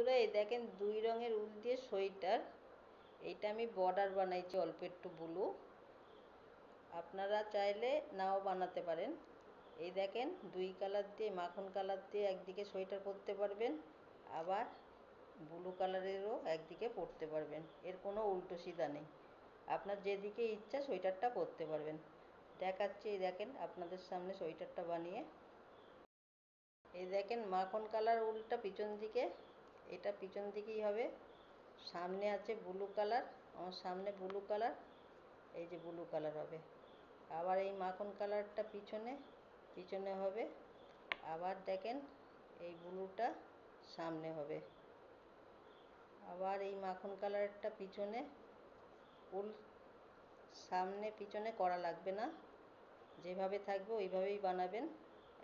বন্ধুরা, এই দেখেন দুই রঙের উল দিয়ে সোয়েটার। এইটা আমি বর্ডার বানাইছি অল্প একটু ব্লু, আপনারা চাইলে নাও বানাতে পারেন। এই দেখেন দুই কালার দিয়ে, মাখন কালার দিয়ে একদিকে সোয়েটার পরতে পারবেন, আবার ব্লু কালারেরও একদিকে পরতে পারবেন। এর কোনো উল্টো সিধা নেই, আপনার যেদিকে ইচ্ছা সোয়েটারটা পরতে পারবেন। দেখাচ্ছি, এই দেখেন আপনাদের সামনে সোয়েটারটা বানিয়ে। এই দেখেন মাখন কালার উলটা পিছন দিকে, এটা পিছন দিকেই হবে। সামনে আছে ব্লু কালার, আমার সামনে ব্লু কালার, এই যে ব্লু কালার হবে। আবার এই মাখন কালারটা পিছনে পিছনে হবে। আবার দেখেন এই ব্লুটা সামনে হবে। আবার এই মাখন কালারটা পিছনে। উল সামনে পিছনে করা লাগবে না, যেভাবে থাকবে ওইভাবেই বানাবেন।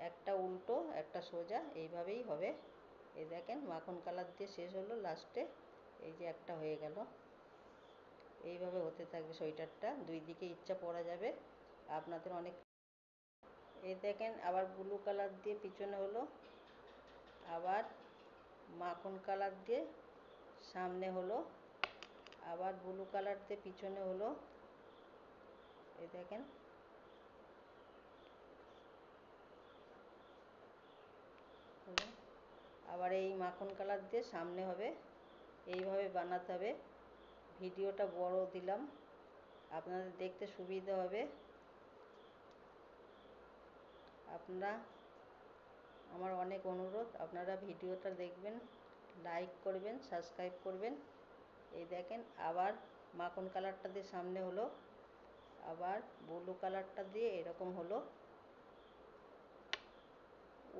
একটা উল্টো একটা সোজা, এইভাবেই হবে। এই দেখেন মাখন কালার দিয়ে শেষ হলো, লাস্টে এই যে একটা হয়ে গেল। এইভাবে হতে থাকবে সোয়েটারটা, দুই দিকে ইচ্ছা পরা যাবে আপনাদের অনেক। এই দেখেন আবার ব্লু কালার দিয়ে পিছনে হলো, আবার মাখন কালার দিয়ে সামনে হলো, আবার ব্লু কালার দিয়ে পিছনে হলো। এই দেখেন আবার এই মাখন কালার দিয়ে সামনে হবে। এইভাবে বানাতে হবে। ভিডিওটা বড় দিলাম, আপনাদের দেখতে সুবিধা হবে। আপনারা, আমার অনেক অনুরোধ, আপনারা ভিডিওটা দেখবেন, লাইক করবেন, সাবস্ক্রাইব করবেন। এই দেখেন আবার মাখন কালারটা দিয়ে সামনে হলো, আবার ব্লু কালারটা দিয়ে এরকম হলো।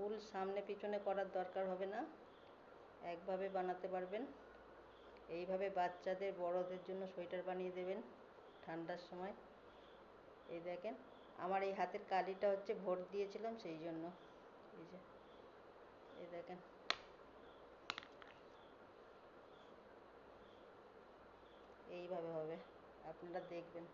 উল সামনে পিছনে করার দরকার হবে না, একভাবে বানাতে পারবেন। এইভাবে বাচ্চাদের বড়দের জন্য সোয়েটার বানিয়ে দেবেন ঠান্ডার সময়। এই দেখেন আমার এই হাতের কালিটা হচ্ছে ভোট দিয়েছিলাম সেই জন্য। এই যে এই দেখেন, এইভাবে হবে, আপনারা দেখবেন।